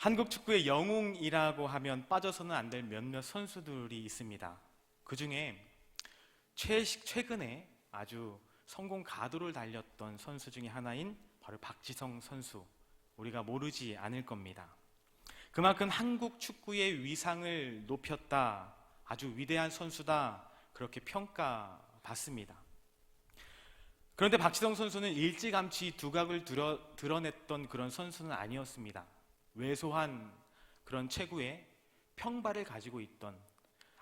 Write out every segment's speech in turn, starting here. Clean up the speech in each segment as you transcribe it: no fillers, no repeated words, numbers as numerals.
한국 축구의 영웅이라고 하면 빠져서는 안 될 몇몇 선수들이 있습니다. 그 중에 최근에 아주 성공 가도를 달렸던 선수 중에 하나인 바로 박지성 선수, 우리가 모르지 않을 겁니다. 그만큼 한국 축구의 위상을 높였다, 아주 위대한 선수다, 그렇게 평가받습니다. 그런데 박지성 선수는 일찌감치 두각을 드러냈던 그런 선수는 아니었습니다. 왜소한 그런 체구의 평발을 가지고 있던,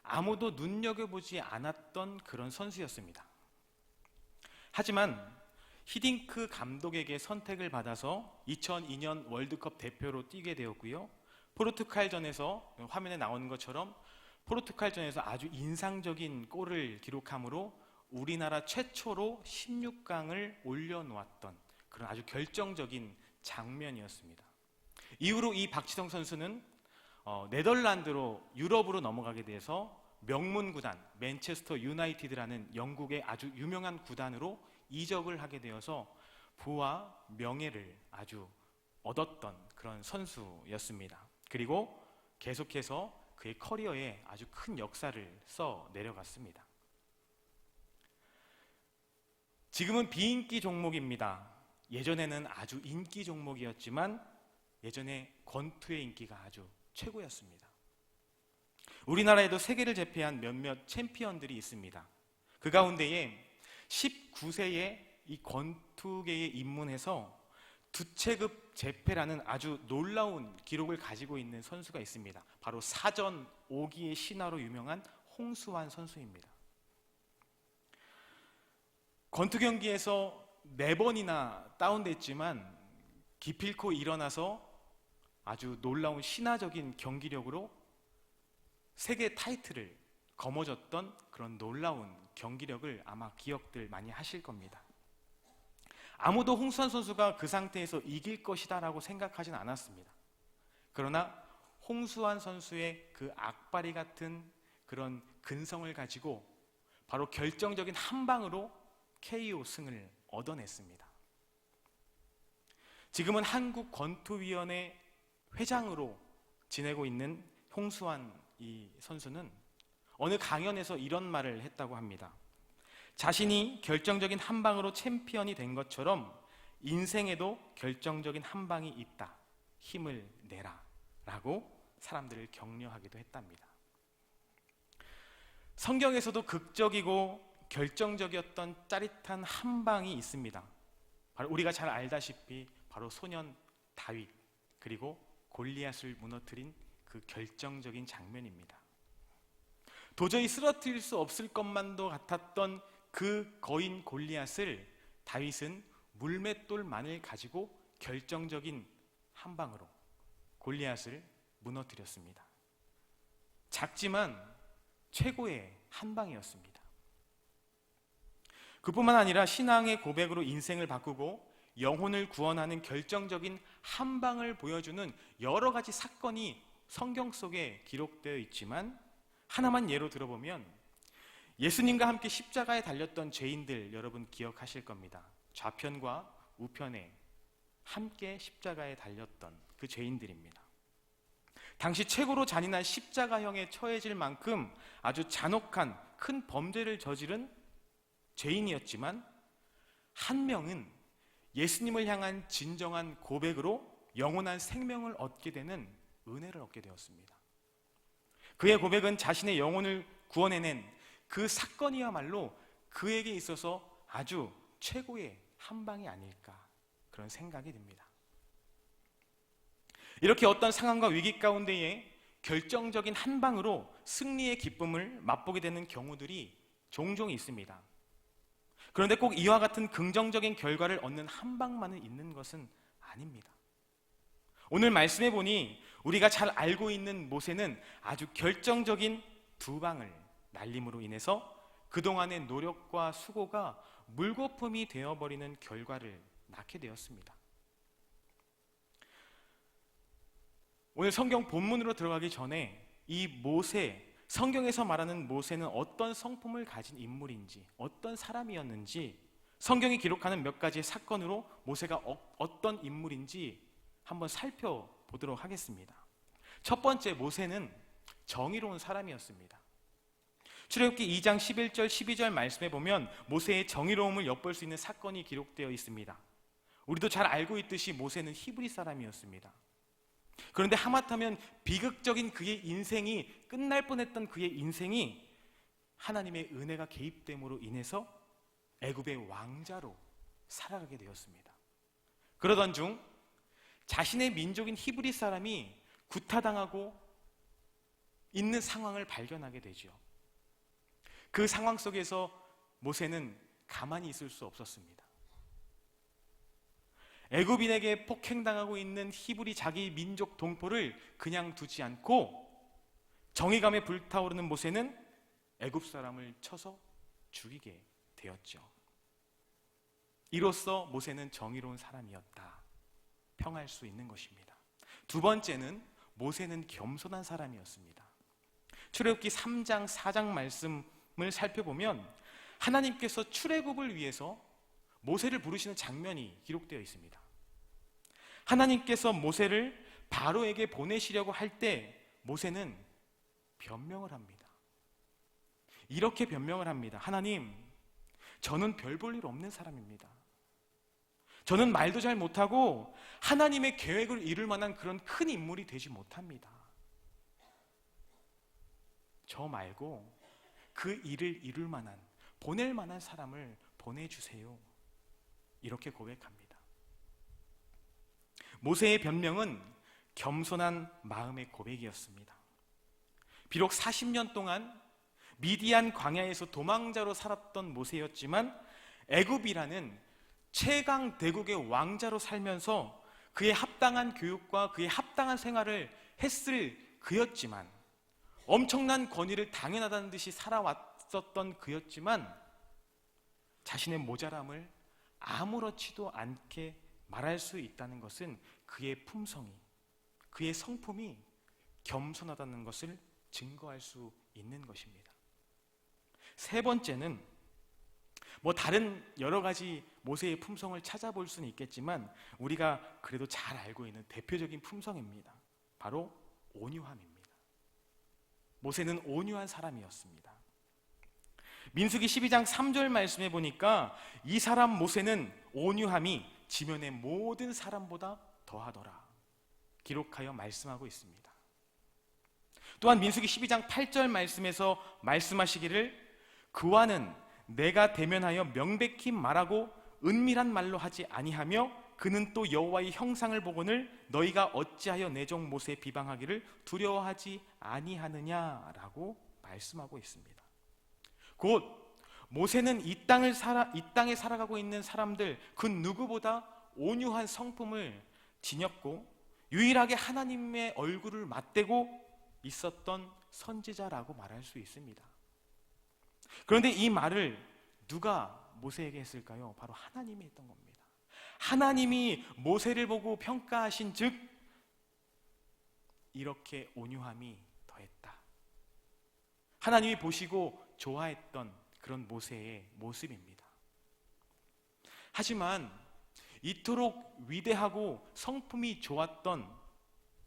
아무도 눈여겨보지 않았던 그런 선수였습니다. 하지만 히딩크 감독에게 선택을 받아서 2002년 월드컵 대표로 뛰게 되었고요. 포르투갈전에서 화면에 나오는 것처럼 포르투갈전에서 아주 인상적인 골을 기록함으로 우리나라 최초로 16강을 올려놓았던 그런 아주 결정적인 장면이었습니다. 이후로 이 박지성 선수는 네덜란드로 유럽으로 넘어가게 돼서 명문 구단 맨체스터 유나이티드라는 영국의 아주 유명한 구단으로 이적을 하게 되어서 부와 명예를 아주 얻었던 그런 선수였습니다. 그리고 계속해서 그의 커리어에 아주 큰 역사를 써 내려갔습니다. 지금은 비인기 종목입니다. 예전에는 아주 인기 종목이었지만 예전에 권투의 인기가 아주 최고였습니다. 우리나라에도 세계를 제패한 몇몇 챔피언들이 있습니다. 그 가운데에 19세에 이 권투계에 입문해서 두체급 제패라는 아주 놀라운 기록을 가지고 있는 선수가 있습니다. 바로 사전 5기의 신화로 유명한 홍수환 선수입니다. 권투 경기에서 4번이나 다운됐지만 기필코 일어나서 아주 놀라운 신화적인 경기력으로 세계 타이틀을 거머쥐었던 그런 놀라운 경기력을 아마 기억들 많이 하실 겁니다. 아무도 홍수환 선수가 그 상태에서 이길 것이다 라고 생각하진 않았습니다. 그러나 홍수환 선수의 그 악바리 같은 그런 근성을 가지고 바로 결정적인 한 방으로 KO 승을 얻어냈습니다. 지금은 한국권투위원회 회장으로 지내고 있는 홍수환 이 선수는 어느 강연에서 이런 말을 했다고 합니다. 자신이 결정적인 한 방으로 챔피언이 된 것처럼 인생에도 결정적인 한 방이 있다. 힘을 내라. 라고 사람들을 격려하기도 했답니다. 성경에서도 극적이고 결정적이었던 짜릿한 한 방이 있습니다. 바로 우리가 잘 알다시피 바로 소년 다윗, 그리고 골리앗을 무너뜨린 그 결정적인 장면입니다. 도저히 쓰러뜨릴 수 없을 것만도 같았던 그 거인 골리앗을 다윗은 물맷돌만을 가지고 결정적인 한 방으로 골리앗을 무너뜨렸습니다. 작지만 최고의 한 방이었습니다. 그뿐만 아니라 신앙의 고백으로 인생을 바꾸고 영혼을 구원하는 결정적인 한 방을 보여주는 여러 가지 사건이 성경 속에 기록되어 있지만 하나만 예로 들어보면 예수님과 함께 십자가에 달렸던 죄인들 여러분 기억하실 겁니다. 좌편과 우편에 함께 십자가에 달렸던 그 죄인들입니다. 당시 최고로 잔인한 십자가형에 처해질 만큼 아주 잔혹한 큰 범죄를 저지른 죄인이었지만 한 명은 예수님을 향한 진정한 고백으로 영원한 생명을 얻게 되는 은혜를 얻게 되었습니다. 그의 고백은 자신의 영혼을 구원해낸 그 사건이야말로 그에게 있어서 아주 최고의 한 방이 아닐까 그런 생각이 듭니다. 이렇게 어떤 상황과 위기 가운데에 결정적인 한 방으로 승리의 기쁨을 맛보게 되는 경우들이 종종 있습니다. 그런데 꼭 이와 같은 긍정적인 결과를 얻는 한 방만은 있는 것은 아닙니다. 오늘 말씀해 보니 우리가 잘 알고 있는 모세는 아주 결정적인 2방을 날림으로 인해서 그동안의 노력과 수고가 물거품이 되어버리는 결과를 낳게 되었습니다. 오늘 성경 본문으로 들어가기 전에 이 모세, 성경에서 말하는 모세는 어떤 성품을 가진 인물인지, 어떤 사람이었는지 성경이 기록하는 몇 가지의 사건으로 모세가 어떤 인물인지 한번 살펴보도록 하겠습니다. 첫 번째, 모세는 정의로운 사람이었습니다. 출애굽기 2장 11절 12절 말씀에 보면 모세의 정의로움을 엿볼 수 있는 사건이 기록되어 있습니다. 우리도 잘 알고 있듯이 모세는 히브리 사람이었습니다. 그런데 하마터면 비극적인 그의 인생이 끝날 뻔했던 그의 인생이 하나님의 은혜가 개입됨으로 인해서 애굽의 왕자로 살아가게 되었습니다. 그러던 중 자신의 민족인 히브리 사람이 구타당하고 있는 상황을 발견하게 되죠. 그 상황 속에서 모세는 가만히 있을 수 없었습니다. 애굽인에게 폭행당하고 있는 히브리 자기 민족 동포를 그냥 두지 않고 정의감에 불타오르는 모세는 애굽 사람을 쳐서 죽이게 되었죠. 이로써 모세는 정의로운 사람이었다, 평할 수 있는 것입니다. 두 번째는 모세는 겸손한 사람이었습니다. 출애굽기 3장 4장 말씀을 살펴보면 하나님께서 출애굽을 위해서 모세를 부르시는 장면이 기록되어 있습니다. 하나님께서 모세를 바로에게 보내시려고 할 때 모세는 변명을 합니다. 이렇게 변명을 합니다. 하나님, 저는 별 볼 일 없는 사람입니다. 저는 말도 잘 못하고 하나님의 계획을 이룰 만한 그런 큰 인물이 되지 못합니다. 저 말고 그 일을 이룰 만한, 보낼 만한 사람을 보내주세요. 이렇게 고백합니다. 모세의 변명은 겸손한 마음의 고백이었습니다. 비록 40년 동안 미디안 광야에서 도망자로 살았던 모세였지만 애굽이라는 최강 대국의 왕자로 살면서 그의 합당한 교육과 그의 합당한 생활을 했을 그였지만, 엄청난 권위를 당연하다는 듯이 살아왔었던 그였지만 자신의 모자람을 아무렇지도 않게 말할 수 있다는 것은 그의 품성이, 그의 성품이 겸손하다는 것을 증거할 수 있는 것입니다. 세 번째는 다른 여러 가지 모세의 품성을 찾아볼 수는 있겠지만 우리가 그래도 잘 알고 있는 대표적인 품성입니다. 바로 온유함입니다. 모세는 온유한 사람이었습니다. 민수기 12장 3절 말씀해 보니까 이 사람 모세는 온유함이 지면의 모든 사람보다 더하더라 기록하여 말씀하고 있습니다. 또한 민수기 12장 8절 말씀에서 말씀하시기를 그와는 내가 대면하여 명백히 말하고 은밀한 말로 하지 아니하며 그는 또 여호와의 형상을 보거늘 너희가 어찌하여 내 종 모세 비방하기를 두려워하지 아니하느냐라고 말씀하고 있습니다. 곧 모세는 이 땅에 살아가고 있는 사람들 그 누구보다 온유한 성품을 지녔고 유일하게 하나님의 얼굴을 맞대고 있었던 선지자라고 말할 수 있습니다. 그런데 이 말을 누가 모세에게 했을까요? 바로 하나님이 했던 겁니다. 하나님이 모세를 보고 평가하신 즉 이렇게 온유함이 더했다. 하나님이 보시고 좋아했던 그런 모세의 모습입니다. 하지만 이토록 위대하고 성품이 좋았던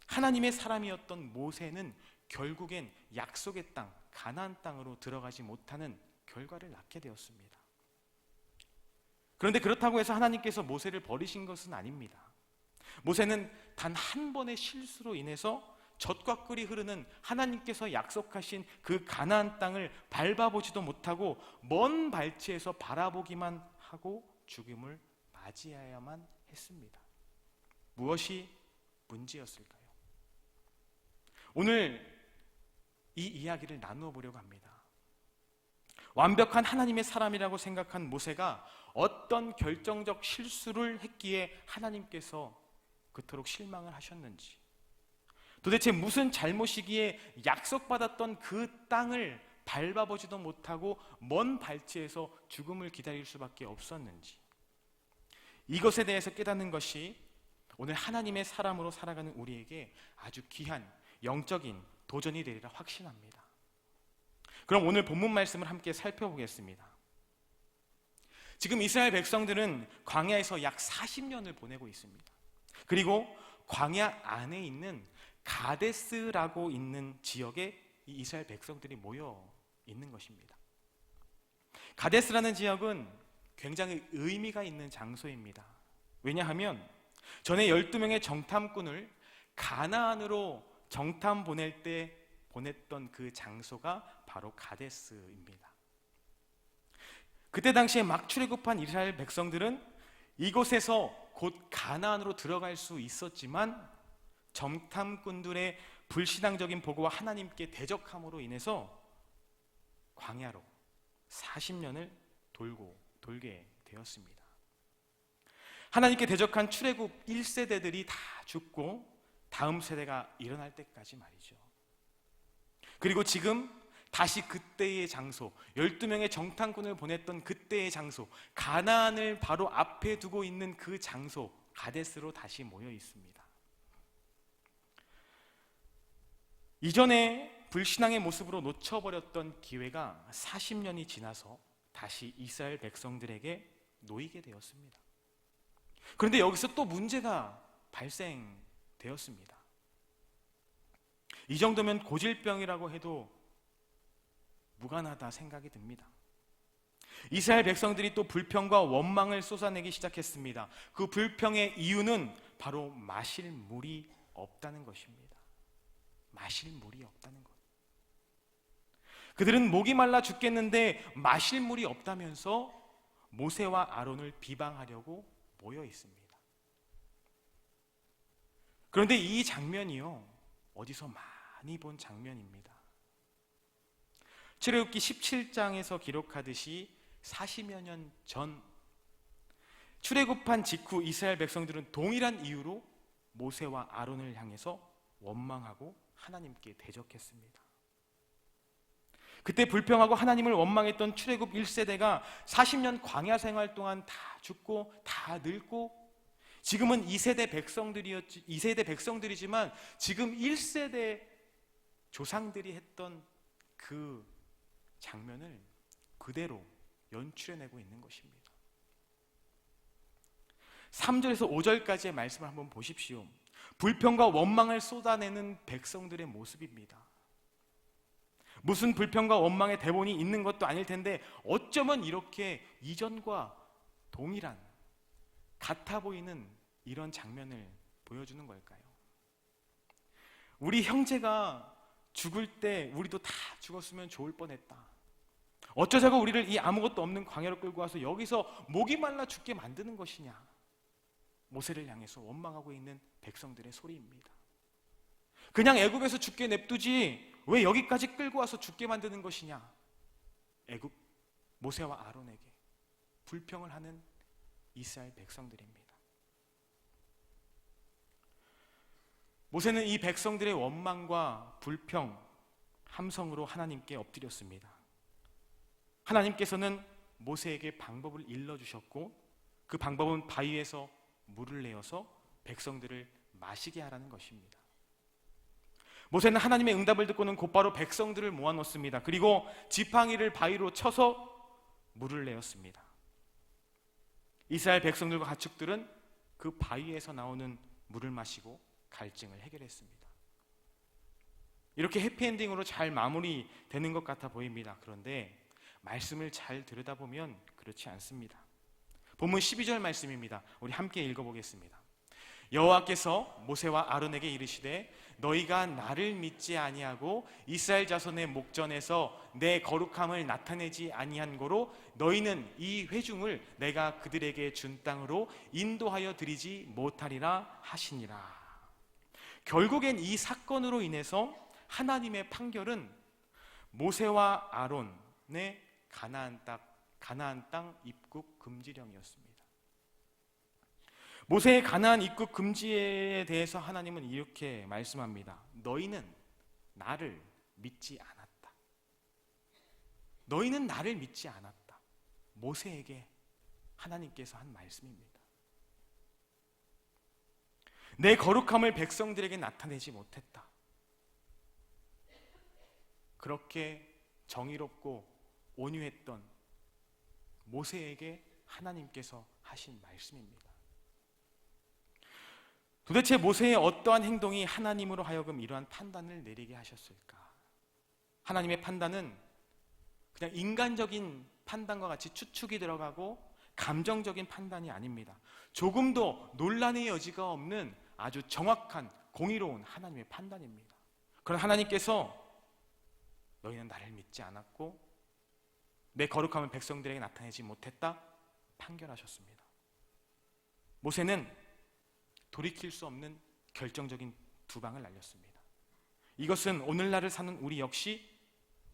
하나님의 사람이었던 모세는 결국엔 약속의 땅, 가나안 땅으로 들어가지 못하는 결과를 낳게 되었습니다. 그런데 그렇다고 해서 하나님께서 모세를 버리신 것은 아닙니다. 모세는 단 한 번의 실수로 인해서 젖과 꿀이 흐르는 하나님께서 약속하신 그 가나안 땅을 밟아보지도 못하고 먼 발치에서 바라보기만 하고 죽음을 맞이해야만 했습니다. 무엇이 문제였을까요? 오늘 이 이야기를 나누어 보려고 합니다. 완벽한 하나님의 사람이라고 생각한 모세가 어떤 결정적 실수를 했기에 하나님께서 그토록 실망을 하셨는지, 도대체 무슨 잘못이기에 약속받았던 그 땅을 밟아보지도 못하고 먼 발치에서 죽음을 기다릴 수밖에 없었는지, 이것에 대해서 깨닫는 것이 오늘 하나님의 사람으로 살아가는 우리에게 아주 귀한 영적인 도전이 되리라 확신합니다. 그럼 오늘 본문 말씀을 함께 살펴보겠습니다. 지금 이스라엘 백성들은 광야에서 약 40년을 보내고 있습니다. 그리고 광야 안에 있는 가데스라고 있는 지역에 이 이스라엘 백성들이 모여 있는 것입니다. 가데스라는 지역은 굉장히 의미가 있는 장소입니다. 왜냐하면 전에 12명의 정탐꾼을 가나안으로 정탐 보낼 때 보냈던 그 장소가 바로 가데스입니다. 그때 당시에 막 출애굽한 이스라엘 백성들은 이곳에서 곧 가나안으로 들어갈 수 있었지만 정탐꾼들의 불신앙적인 보고와 하나님께 대적함으로 인해서 광야로 40년을 돌게 되었습니다. 하나님께 대적한 출애굽 1세대들이 다 죽고 다음 세대가 일어날 때까지 말이죠. 그리고 지금 다시 그때의 장소, 12명의 정탐꾼을 보냈던 그때의 장소, 가나안을 바로 앞에 두고 있는 그 장소 가데스로 다시 모여 있습니다. 이전에 불신앙의 모습으로 놓쳐버렸던 기회가 40년이 지나서 다시 이스라엘 백성들에게 놓이게 되었습니다. 그런데 여기서 또 문제가 발생되었습니다. 이 정도면 고질병이라고 해도 무관하다 생각이 듭니다. 이스라엘 백성들이 또 불평과 원망을 쏟아내기 시작했습니다. 그 불평의 이유는 바로 마실 물이 없다는 것입니다. 마실 물이 없다는 것. 그들은 목이 말라 죽겠는데 마실 물이 없다면서 모세와 아론을 비방하려고 모여 있습니다. 그런데 이 장면이요, 어디서 많이 본 장면입니다. 출애굽기 17장에서 기록하듯이 40여 년 전 출애굽한 직후 이스라엘 백성들은 동일한 이유로 모세와 아론을 향해서 원망하고 하나님께 대적했습니다. 그때 불평하고 하나님을 원망했던 출애굽 1세대가 40년 광야 생활 동안 다 죽고 다 늙고 지금은 2세대 백성들이지만 지금 1세대 조상들이 했던 그 장면을 그대로 연출해내고 있는 것입니다. 3절에서 5절까지의 말씀을 한번 보십시오. 불평과 원망을 쏟아내는 백성들의 모습입니다. 무슨 불평과 원망의 대본이 있는 것도 아닐 텐데 어쩌면 이렇게 이전과 동일한 같아 보이는 이런 장면을 보여주는 걸까요? 우리 형제가 죽을 때 우리도 다 죽었으면 좋을 뻔했다. 어쩌자고 우리를 이 아무것도 없는 광야로 끌고 와서 여기서 목이 말라 죽게 만드는 것이냐. 모세를 향해서 원망하고 있는 백성들의 소리입니다. 그냥 애굽에서 죽게 냅두지 왜 여기까지 끌고 와서 죽게 만드는 것이냐. 애굽 모세와 아론에게 불평을 하는 이스라엘 백성들입니다. 모세는 이 백성들의 원망과 불평, 함성으로 하나님께 엎드렸습니다. 하나님께서는 모세에게 방법을 일러주셨고 그 방법은 바위에서 물을 내어서 백성들을 마시게 하라는 것입니다. 모세는 하나님의 응답을 듣고는 곧바로 백성들을 모아놓습니다. 그리고 지팡이를 바위로 쳐서 물을 내었습니다. 이스라엘 백성들과 가축들은 그 바위에서 나오는 물을 마시고 갈증을 해결했습니다. 이렇게 해피엔딩으로 잘 마무리되는 것 같아 보입니다. 그런데 말씀을 잘 들여다보면 그렇지 않습니다. 본문 12절 말씀입니다. 우리 함께 읽어보겠습니다. 여호와께서 모세와 아론에게 이르시되 너희가 나를 믿지 아니하고 이스라엘 자손의 목전에서 내 거룩함을 나타내지 아니한 고로 너희는 이 회중을 내가 그들에게 준 땅으로 인도하여 드리지 못하리라 하시니라. 결국엔 이 사건으로 인해서 하나님의 판결은 모세와 아론의 가나안 땅 입국 금지령이었습니다. 모세의 가나안 입국 금지에 대해서 하나님은 이렇게 말씀합니다. 너희는 나를 믿지 않았다. 너희는 나를 믿지 않았다. 모세에게 하나님께서 한 말씀입니다. 내 거룩함을 백성들에게 나타내지 못했다. 그렇게 정의롭고 온유했던 모세에게 하나님께서 하신 말씀입니다. 도대체 모세의 어떠한 행동이 하나님으로 하여금 이러한 판단을 내리게 하셨을까? 하나님의 판단은 그냥 인간적인 판단과 같이 추측이 들어가고 감정적인 판단이 아닙니다. 조금도 논란의 여지가 없는 아주 정확한 공의로운 하나님의 판단입니다. 그런 하나님께서 너희는 나를 믿지 않았고 내 거룩함을 백성들에게 나타내지 못했다 판결하셨습니다. 모세는 돌이킬 수 없는 결정적인 두 방을 날렸습니다. 이것은 오늘날을 사는 우리 역시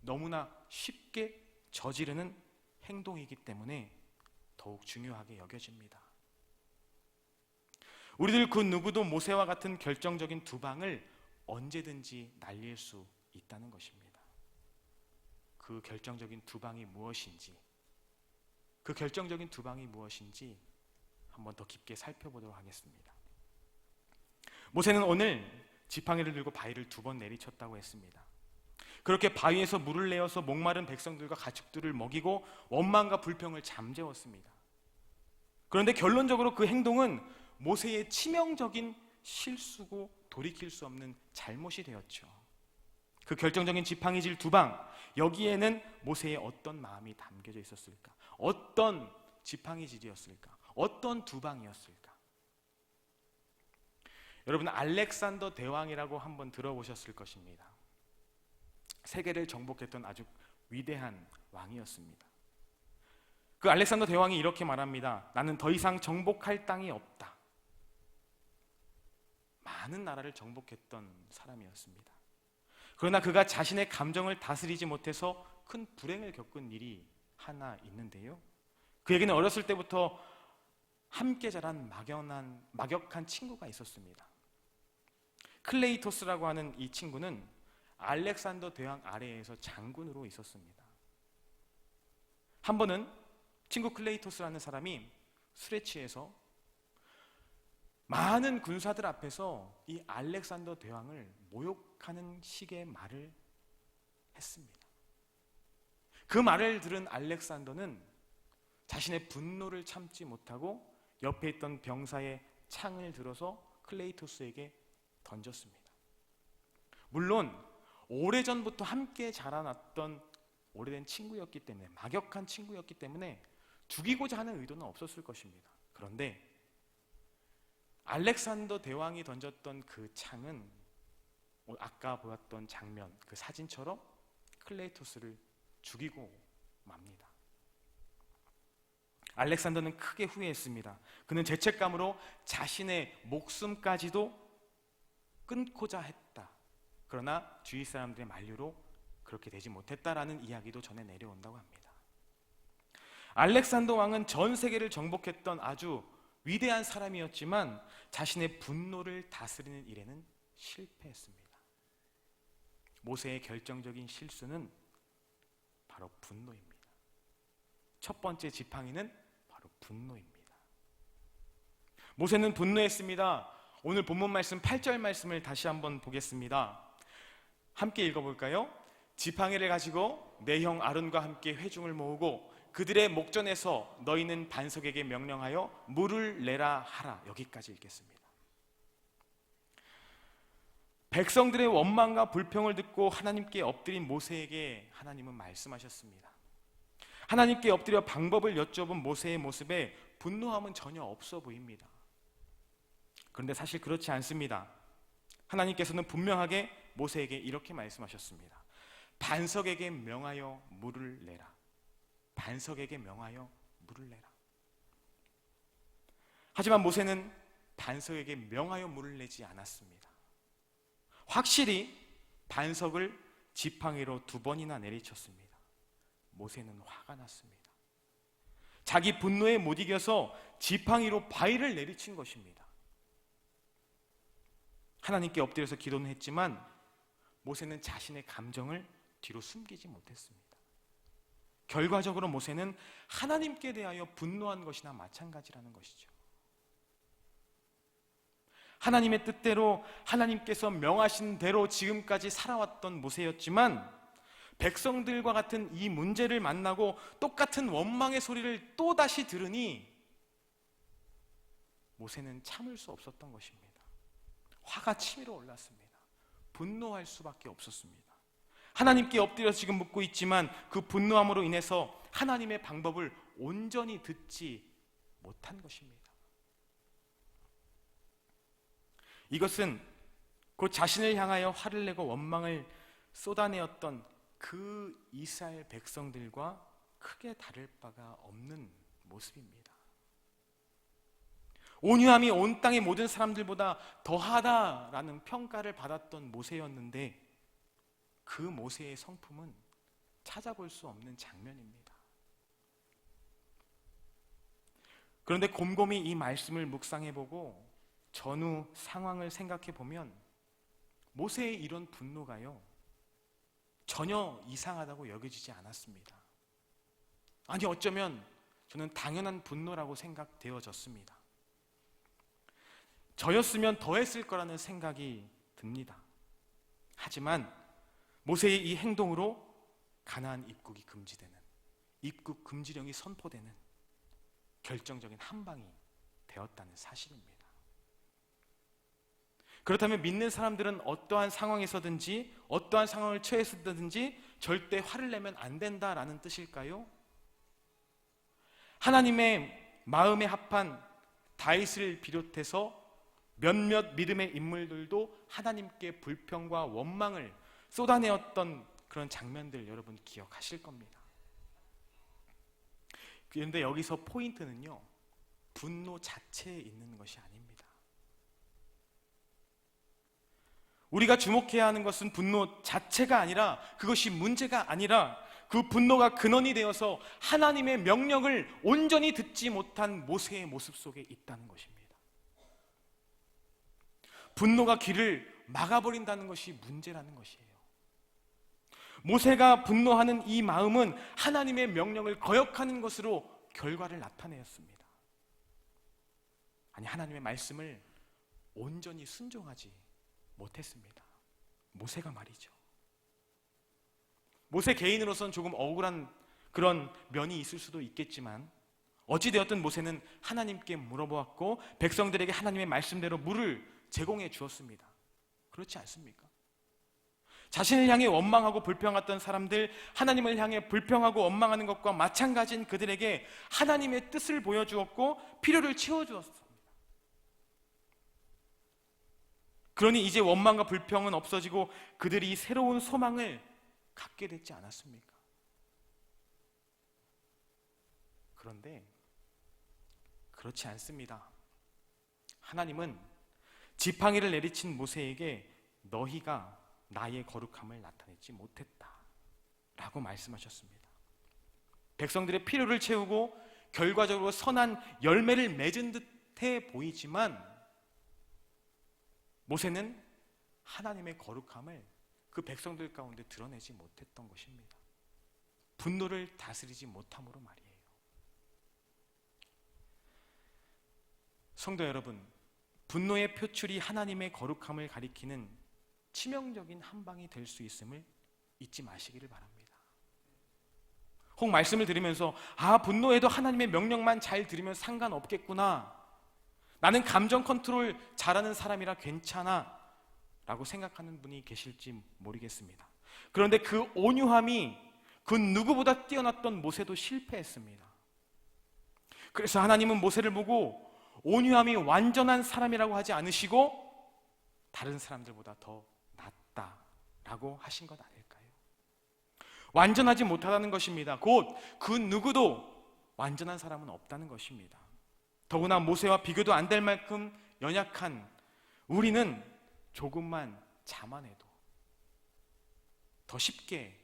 너무나 쉽게 저지르는 행동이기 때문에 더욱 중요하게 여겨집니다. 우리들 그 누구도 모세와 같은 결정적인 두 방을 언제든지 날릴 수 있다는 것입니다. 그 결정적인 두 방이 무엇인지, 그 결정적인 두 방이 무엇인지 한번 더 깊게 살펴보도록 하겠습니다. 모세는 오늘 지팡이를 들고 바위를 2번 내리쳤다고 했습니다. 그렇게 바위에서 물을 내어서 목마른 백성들과 가축들을 먹이고 원망과 불평을 잠재웠습니다. 그런데 결론적으로 그 행동은 모세의 치명적인 실수고 돌이킬 수 없는 잘못이 되었죠. 그 결정적인 지팡이질 2방, 여기에는 모세의 어떤 마음이 담겨져 있었을까? 어떤 지팡이질이었을까? 어떤 2방이었을까? 여러분, 알렉산더 대왕이라고 한번 들어보셨을 것입니다. 세계를 정복했던 아주 위대한 왕이었습니다. 그 알렉산더 대왕이 이렇게 말합니다. 나는 더 이상 정복할 땅이 없다. 많은 나라를 정복했던 사람이었습니다. 그러나 그가 자신의 감정을 다스리지 못해서 큰 불행을 겪은 일이 하나 있는데요. 그에게는 어렸을 때부터 함께 자란 막역한 친구가 있었습니다. 클레이토스라고 하는 이 친구는 알렉산더 대왕 아래에서 장군으로 있었습니다. 한 번은 친구 클레이토스라는 사람이 술에 취해서 많은 군사들 앞에서 이 알렉산더 대왕을 모욕하는 식의 말을 했습니다. 그 말을 들은 알렉산더는 자신의 분노를 참지 못하고 옆에 있던 병사의 창을 들어서 클레이토스에게 던졌습니다. 물론 오래전부터 함께 자라났던 오래된 친구였기 때문에, 막역한 친구였기 때문에 죽이고자 하는 의도는 없었을 것입니다. 그런데 알렉산더 대왕이 던졌던 그 창은 아까 보았던 장면, 그 사진처럼 클레이토스를 죽이고 맙니다. 알렉산더는 크게 후회했습니다. 그는 죄책감으로 자신의 목숨까지도 끊고자 했다. 그러나 주위 사람들의 만류로 그렇게 되지 못했다라는 이야기도 전해 내려온다고 합니다. 알렉산더 왕은 전 세계를 정복했던 아주 위대한 사람이었지만 자신의 분노를 다스리는 일에는 실패했습니다. 모세의 결정적인 실수는 바로 분노입니다. 첫 번째 지팡이는 바로 분노입니다. 모세는 분노했습니다. 오늘 본문 말씀 8절 말씀을 다시 한번 보겠습니다. 함께 읽어볼까요? 지팡이를 가지고 내 형 아론과 함께 회중을 모으고 그들의 목전에서 너희는 반석에게 명령하여 물을 내라 하라. 여기까지 읽겠습니다. 백성들의 원망과 불평을 듣고 하나님께 엎드린 모세에게 하나님은 말씀하셨습니다. 하나님께 엎드려 방법을 여쭤본 모세의 모습에 분노함은 전혀 없어 보입니다. 그런데 사실 그렇지 않습니다. 하나님께서는 분명하게 모세에게 이렇게 말씀하셨습니다. 반석에게 명하여 물을 내라. 반석에게 명하여 물을 내라. 하지만 모세는 반석에게 명하여 물을 내지 않았습니다. 확실히 반석을 지팡이로 2번이나 내리쳤습니다. 모세는 화가 났습니다. 자기 분노에 못 이겨서 지팡이로 바위를 내리친 것입니다. 하나님께 엎드려서 기도는 했지만 모세는 자신의 감정을 뒤로 숨기지 못했습니다. 결과적으로 모세는 하나님께 대하여 분노한 것이나 마찬가지라는 것이죠. 하나님의 뜻대로 하나님께서 명하신 대로 지금까지 살아왔던 모세였지만 백성들과 같은 이 문제를 만나고 똑같은 원망의 소리를 또다시 들으니 모세는 참을 수 없었던 것입니다. 화가 치밀어 올랐습니다. 분노할 수밖에 없었습니다. 하나님께 엎드려 지금 묻고 있지만 그 분노함으로 인해서 하나님의 방법을 온전히 듣지 못한 것입니다. 이것은 곧 자신을 향하여 화를 내고 원망을 쏟아내었던 그 이스라엘 백성들과 크게 다를 바가 없는 모습입니다. 온유함이 온 땅의 모든 사람들보다 더하다라는 평가를 받았던 모세였는데 그 모세의 성품은 찾아볼 수 없는 장면입니다. 그런데 곰곰이 이 말씀을 묵상해보고 전후 상황을 생각해보면 모세의 이런 분노가요 전혀 이상하다고 여겨지지 않았습니다. 아니 어쩌면 저는 당연한 분노라고 생각되어졌습니다. 저였으면 더 했을 거라는 생각이 듭니다. 하지만 모세의 이 행동으로 가나안 입국이 금지되는, 입국 금지령이 선포되는 결정적인 한방이 되었다는 사실입니다. 그렇다면 믿는 사람들은 어떠한 상황에서든지 어떠한 상황을 처했든지 절대 화를 내면 안 된다라는 뜻일까요? 하나님의 마음에 합한 다윗을 비롯해서 몇몇 믿음의 인물들도 하나님께 불평과 원망을 쏟아내었던 그런 장면들 여러분 기억하실 겁니다. 그런데 여기서 포인트는요, 분노 자체에 있는 것이 아닙니다. 우리가 주목해야 하는 것은 분노 자체가 아니라, 그것이 문제가 아니라 그 분노가 근원이 되어서 하나님의 명령을 온전히 듣지 못한 모세의 모습 속에 있다는 것입니다. 분노가 길을 막아버린다는 것이 문제라는 것이에요. 모세가 분노하는 이 마음은 하나님의 명령을 거역하는 것으로 결과를 나타내었습니다. 아니, 하나님의 말씀을 온전히 순종하지 못했습니다. 모세가 말이죠. 모세 개인으로서는 조금 억울한 그런 면이 있을 수도 있겠지만 어찌되었든 모세는 하나님께 물어보았고 백성들에게 하나님의 말씀대로 물을 제공해 주었습니다. 그렇지 않습니까? 자신을 향해 원망하고 불평했던 사람들, 하나님을 향해 불평하고 원망하는 것과 마찬가지인 그들에게 하나님의 뜻을 보여주었고 필요를 채워주었습니다. 그러니 이제 원망과 불평은 없어지고 그들이 새로운 소망을 갖게 됐지 않았습니까? 그런데 그렇지 않습니다. 하나님은 지팡이를 내리친 모세에게 너희가 나의 거룩함을 나타내지 못했다 라고 말씀하셨습니다. 백성들의 필요를 채우고 결과적으로 선한 열매를 맺은 듯해 보이지만 모세는 하나님의 거룩함을 그 백성들 가운데 드러내지 못했던 것입니다. 분노를 다스리지 못함으로 말이에요. 성도 여러분, 분노의 표출이 하나님의 거룩함을 가리키는 치명적인 한방이 될 수 있음을 잊지 마시기를 바랍니다. 혹 말씀을 들으면서 분노해도 하나님의 명령만 잘 들으면 상관없겠구나, 나는 감정 컨트롤 잘하는 사람이라 괜찮아 라고 생각하는 분이 계실지 모르겠습니다. 그런데 그 온유함이 그 누구보다 뛰어났던 모세도 실패했습니다. 그래서 하나님은 모세를 보고 온유함이 완전한 사람이라고 하지 않으시고 다른 사람들보다 더 낫다라고 하신 것 아닐까요? 완전하지 못하다는 것입니다. 곧 그 누구도 완전한 사람은 없다는 것입니다. 더구나 모세와 비교도 안 될 만큼 연약한 우리는 조금만 자만해도 더 쉽게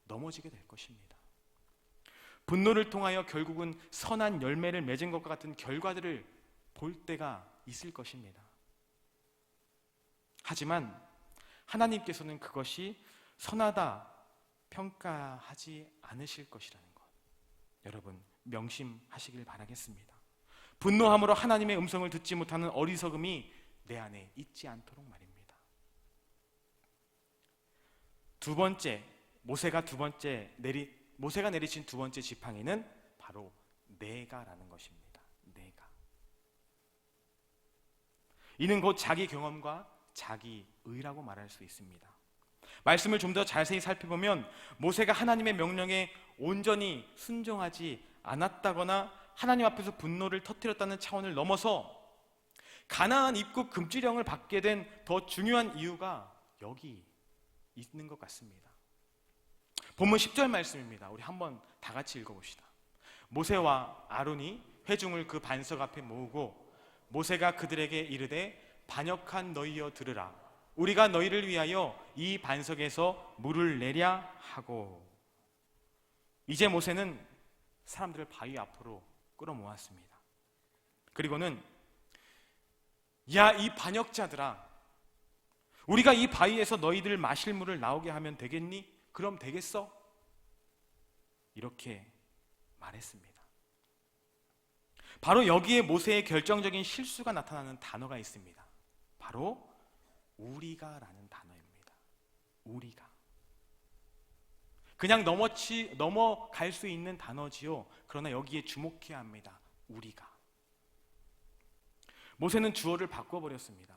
넘어지게 될 것입니다. 분노를 통하여 결국은 선한 열매를 맺은 것과 같은 결과들을 볼 때가 있을 것입니다. 하지만 하나님께서는 그것이 선하다 평가하지 않으실 것이라는 것, 여러분 명심하시길 바라겠습니다. 분노함으로 하나님의 음성을 듣지 못하는 어리석음이 내 안에 있지 않도록 말입니다. 두 번째, 모세가 내리친 두 번째 지팡이는 바로 내가라는 것입니다. 내가. 이는 곧 자기 경험과 자기의라고 말할 수 있습니다. 말씀을 좀 더 자세히 살펴보면 모세가 하나님의 명령에 온전히 순종하지 않았다거나 하나님 앞에서 분노를 터뜨렸다는 차원을 넘어서 가나안 입국 금지령을 받게 된 더 중요한 이유가 여기 있는 것 같습니다. 본문 10절 말씀입니다. 우리 한번 다 같이 읽어봅시다. 모세와 아론이 회중을 그 반석 앞에 모으고 모세가 그들에게 이르되 반역한 너희여 들으라. 우리가 너희를 위하여 이 반석에서 물을 내랴 하고. 이제 모세는 사람들을 바위 앞으로 끌어모았습니다. 그리고는 야, 이 반역자들아, 우리가 이 바위에서 너희들 마실 물을 나오게 하면 되겠니? 그럼 되겠어? 이렇게 말했습니다. 바로 여기에 모세의 결정적인 실수가 나타나는 단어가 있습니다. 바로 우리가라는 단어입니다. 우리가. 그냥 넘어갈 수 있는 단어지요. 그러나 여기에 주목해야 합니다. 우리가. 모세는 주어를 바꿔버렸습니다.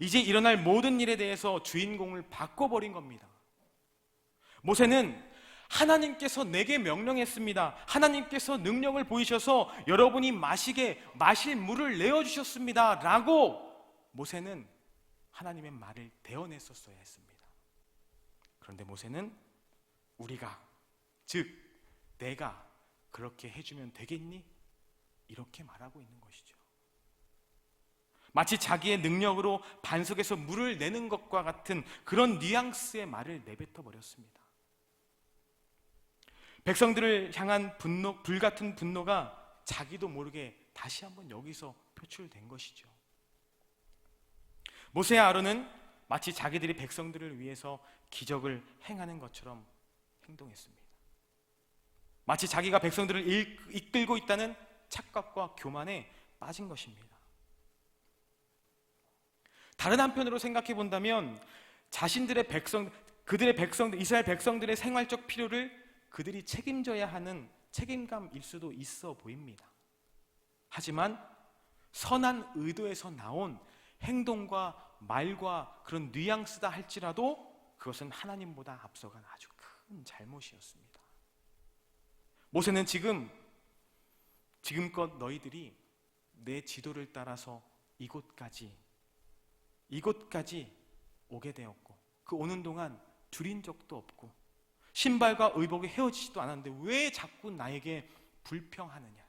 이제 일어날 모든 일에 대해서 주인공을 바꿔버린 겁니다. 모세는 하나님께서 내게 명령했습니다. 하나님께서 능력을 보이셔서 여러분이 마실 물을 내어주셨습니다. 라고 모세는 하나님의 말을 대언했었어야 했습니다. 그런데 모세는 우리가, 즉 내가 그렇게 해주면 되겠니? 이렇게 말하고 있는 것이죠. 마치 자기의 능력으로 반석에서 물을 내는 것과 같은 그런 뉘앙스의 말을 내뱉어 버렸습니다. 백성들을 향한 분노, 불같은 분노가 자기도 모르게 다시 한번 여기서 표출된 것이죠. 모세와 아론은 마치 자기들이 백성들을 위해서 기적을 행하는 것처럼 행동했습니다. 마치 자기가 백성들을 이끌고 있다는 착각과 교만에 빠진 것입니다. 다른 한편으로 생각해 본다면 그들의 백성들, 이스라엘 백성들의 생활적 필요를 그들이 책임져야 하는 책임감일 수도 있어 보입니다. 하지만 선한 의도에서 나온 행동과 말과 그런 뉘앙스다 할지라도 그것은 하나님보다 앞서간 아주 큰 잘못이었습니다. 모세는 지금껏 너희들이 내 지도를 따라서 이곳까지 오게 되었고 그 오는 동안 줄인 적도 없고 신발과 의복이 헤어지지도 않았는데 왜 자꾸 나에게 불평하느냐?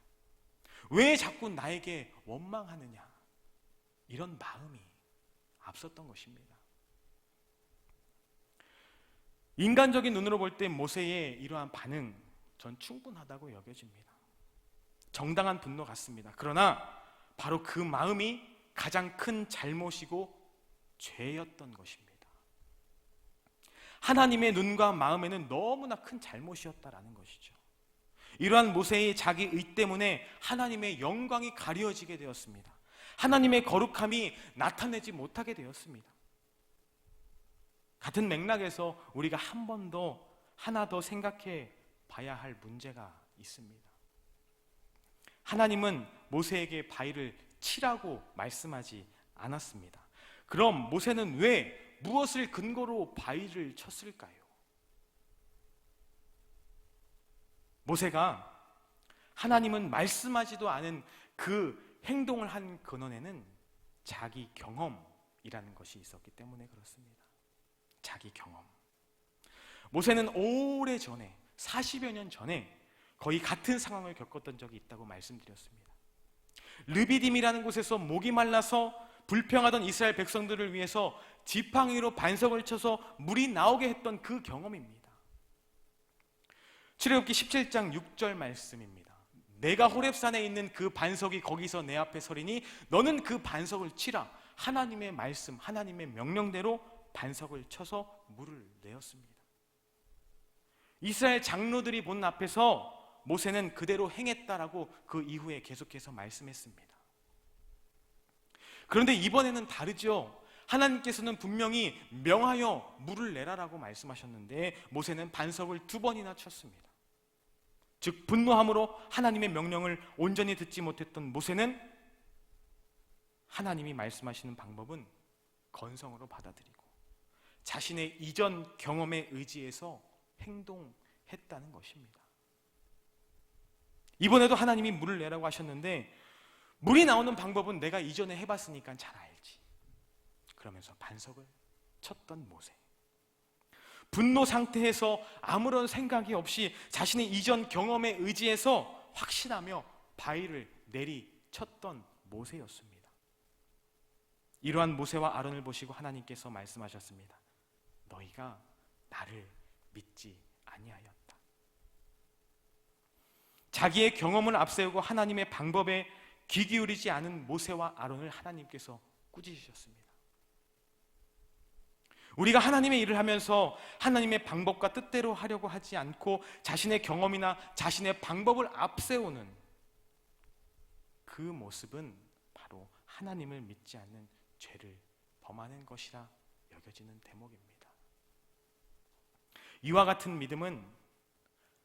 왜 자꾸 나에게 원망하느냐? 이런 마음이 앞섰던 것입니다. 인간적인 눈으로 볼 때 모세의 이러한 반응, 전 충분하다고 여겨집니다. 정당한 분노 같습니다. 그러나 바로 그 마음이 가장 큰 잘못이고 죄였던 것입니다. 하나님의 눈과 마음에는 너무나 큰 잘못이었다라는 것이죠. 이러한 모세의 자기 의 때문에 하나님의 영광이 가려지게 되었습니다. 하나님의 거룩함이 나타내지 못하게 되었습니다. 같은 맥락에서 우리가 하나 더 생각해 봐야 할 문제가 있습니다. 하나님은 모세에게 바위를 치라고 말씀하지 않았습니다. 그럼 모세는 왜 무엇을 근거로 바위를 쳤을까요? 모세가 하나님은 말씀하지도 않은 그 행동을 한 근원에는 자기 경험이라는 것이 있었기 때문에 그렇습니다. 자기 경험. 모세는 오래전에 40여 년 전에 거의 같은 상황을 겪었던 적이 있다고 말씀드렸습니다. 르비딤이라는 곳에서 목이 말라서 불평하던 이스라엘 백성들을 위해서 지팡이로 반석을 쳐서 물이 나오게 했던 그 경험입니다. 출애굽기 17장 6절 말씀입니다. 내가 호렙산에 있는 그 반석이 거기서 내 앞에 서리니 너는 그 반석을 치라. 하나님의 말씀, 하나님의 명령대로 반석을 쳐서 물을 내었습니다. 이스라엘 장로들이 본 앞에서 모세는 그대로 행했다라고 그 이후에 계속해서 말씀했습니다. 그런데 이번에는 다르죠. 하나님께서는 분명히 명하여 물을 내라라고 말씀하셨는데 모세는 반석을 2번이나 쳤습니다. 즉 분노함으로 하나님의 명령을 온전히 듣지 못했던 모세는 하나님이 말씀하시는 방법은 건성으로 받아들이고 자신의 이전 경험에 의지해서 행동했다는 것입니다. 이번에도 하나님이 물을 내라고 하셨는데 물이 나오는 방법은 내가 이전에 해봤으니까 잘 알지. 그러면서 반석을 쳤던 모세. 분노 상태에서 아무런 생각이 없이 자신의 이전 경험에 의지해서 확신하며 바위를 내리쳤던 모세였습니다. 이러한 모세와 아론을 보시고 하나님께서 말씀하셨습니다. 너희가 나를 믿지 아니하였다. 자기의 경험을 앞세우고 하나님의 방법에 귀 기울이지 않은 모세와 아론을 하나님께서 꾸짖으셨습니다. 우리가 하나님의 일을 하면서 하나님의 방법과 뜻대로 하려고 하지 않고 자신의 경험이나 자신의 방법을 앞세우는 그 모습은 바로 하나님을 믿지 않는 죄를 범하는 것이라 여겨지는 대목입니다. 이와 같은 믿음은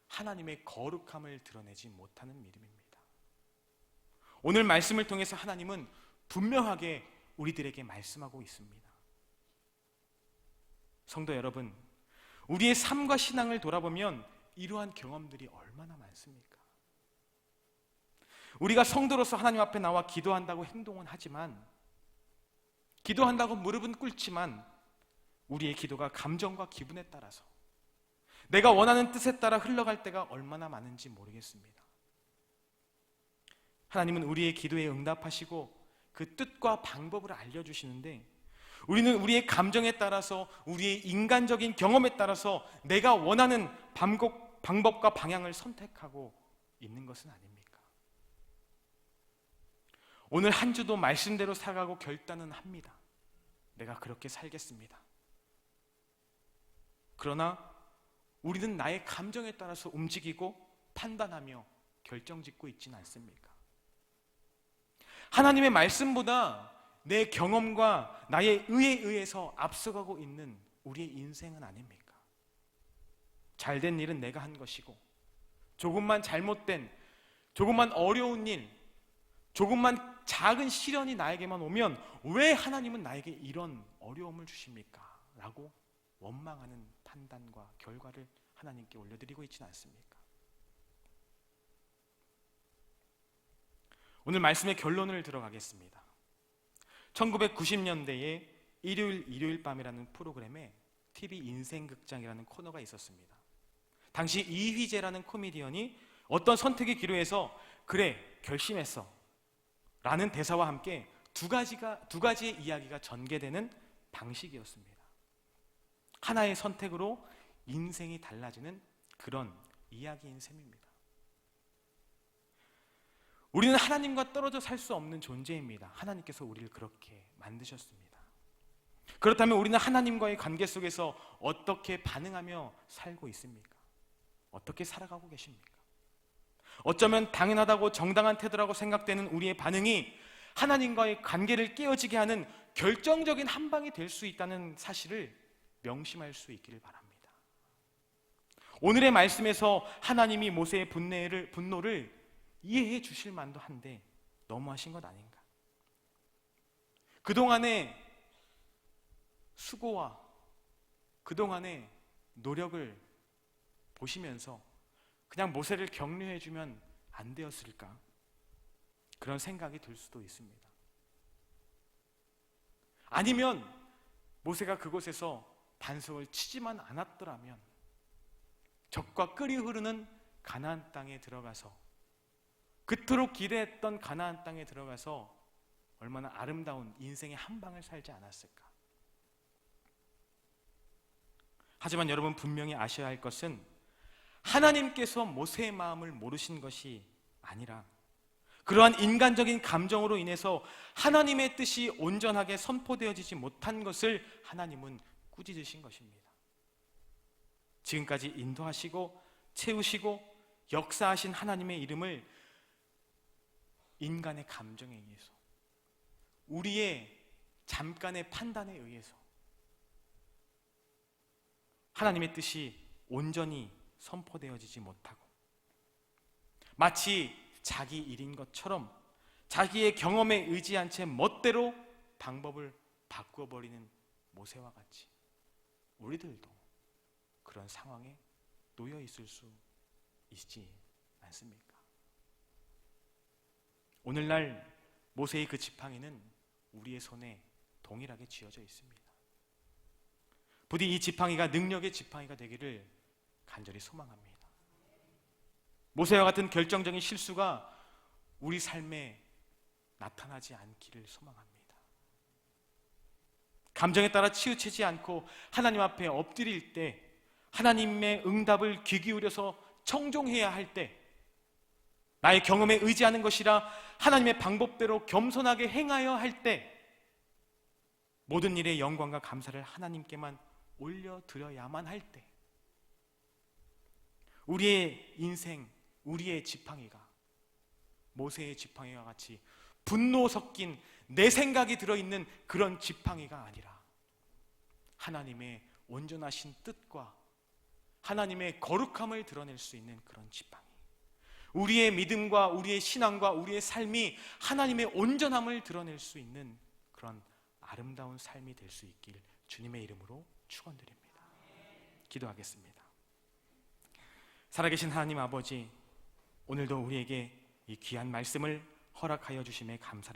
하나님의 거룩함을 드러내지 못하는 믿음입니다. 오늘 말씀을 통해서 하나님은 분명하게 우리들에게 말씀하고 있습니다. 성도 여러분, 우리의 삶과 신앙을 돌아보면 이러한 경험들이 얼마나 많습니까? 우리가 성도로서 하나님 앞에 나와 기도한다고 행동은 하지만, 기도한다고 무릎은 꿇지만 우리의 기도가 감정과 기분에 따라서 내가 원하는 뜻에 따라 흘러갈 때가 얼마나 많은지 모르겠습니다. 하나님은 우리의 기도에 응답하시고 그 뜻과 방법을 알려주시는데 우리는 우리의 감정에 따라서 우리의 인간적인 경험에 따라서 내가 원하는 방법과 방향을 선택하고 있는 것은 아닙니까? 오늘 한 주도 말씀대로 살아가고 결단은 합니다. 내가 그렇게 살겠습니다. 그러나 우리는 나의 감정에 따라서 움직이고 판단하며 결정짓고 있지는 않습니까? 하나님의 말씀보다 내 경험과 나의 의에 의해서 앞서가고 있는 우리의 인생은 아닙니까? 잘된 일은 내가 한 것이고 조금만 잘못된, 조금만 어려운 일, 조금만 작은 시련이 나에게만 오면 왜 하나님은 나에게 이런 어려움을 주십니까? 라고 원망하는 판단과 결과를 하나님께 올려드리고 있지는 않습니까? 오늘 말씀의 결론을 들어가겠습니다. 1990년대에 일요일 밤이라는 프로그램에 TV 인생극장이라는 코너가 있었습니다. 당시 이휘재라는 코미디언이 어떤 선택의 기로에서 그래 결심했어 라는 대사와 함께 두 가지의 이야기가 전개되는 방식이었습니다. 하나의 선택으로 인생이 달라지는 그런 이야기인 셈입니다. 우리는 하나님과 떨어져 살 수 없는 존재입니다. 하나님께서 우리를 그렇게 만드셨습니다. 그렇다면 우리는 하나님과의 관계 속에서 어떻게 반응하며 살고 있습니까? 어떻게 살아가고 계십니까? 어쩌면 당연하다고 정당한 태도라고 생각되는 우리의 반응이 하나님과의 관계를 깨어지게 하는 결정적인 한 방이 될 수 있다는 사실을 명심할 수 있기를 바랍니다. 오늘의 말씀에서 하나님이 모세의 분노를 이해해 주실 만도 한데 너무하신 것 아닌가? 그동안의 수고와 그동안의 노력을 보시면서 그냥 모세를 격려해 주면 안 되었을까? 그런 생각이 들 수도 있습니다. 아니면 모세가 그곳에서 반석을 치지만 않았더라면 적과 끓이 흐르는 가나안 땅에 들어가서 그토록 기대했던 가나안 땅에 들어가서 얼마나 아름다운 인생의 한 방을 살지 않았을까? 하지만 여러분 분명히 아셔야 할 것은 하나님께서 모세의 마음을 모르신 것이 아니라 그러한 인간적인 감정으로 인해서 하나님의 뜻이 온전하게 선포되어지지 못한 것을 하나님은 꾸짖으신 것입니다. 지금까지 인도하시고 채우시고 역사하신 하나님의 이름을 인간의 감정에 의해서, 우리의 잠깐의 판단에 의해서 하나님의 뜻이 온전히 선포되어지지 못하고 마치 자기 일인 것처럼 자기의 경험에 의지한 채 멋대로 방법을 바꾸어 버리는 모세와 같이 우리들도 그런 상황에 놓여 있을 수 있지 않습니까? 오늘날 모세의 그 지팡이는 우리의 손에 동일하게 쥐어져 있습니다. 부디 이 지팡이가 능력의 지팡이가 되기를 간절히 소망합니다. 모세와 같은 결정적인 실수가 우리 삶에 나타나지 않기를 소망합니다. 감정에 따라 치우치지 않고 하나님 앞에 엎드릴 때, 하나님의 응답을 귀 기울여서 청종해야 할 때, 나의 경험에 의지하는 것이라 하나님의 방법대로 겸손하게 행하여 할 때, 모든 일의 영광과 감사를 하나님께만 올려드려야만 할 때, 우리의 인생, 우리의 지팡이가 모세의 지팡이와 같이 분노 섞인 내 생각이 들어있는 그런 지팡이가 아니라 하나님의 온전하신 뜻과 하나님의 거룩함을 드러낼 수 있는 그런 지팡이, 우리의 믿음과 우리의 신앙과 우리의 삶이 하나님의 온전함을 드러낼 수 있는 그런 아름다운 삶이 될 수 있길 주님의 이름으로 축원드립니다. 기도하겠습니다. 살아계신 하나님 아버지, 오늘도 우리에게 이 귀한 말씀을 허락하여 주심에 감사합니다.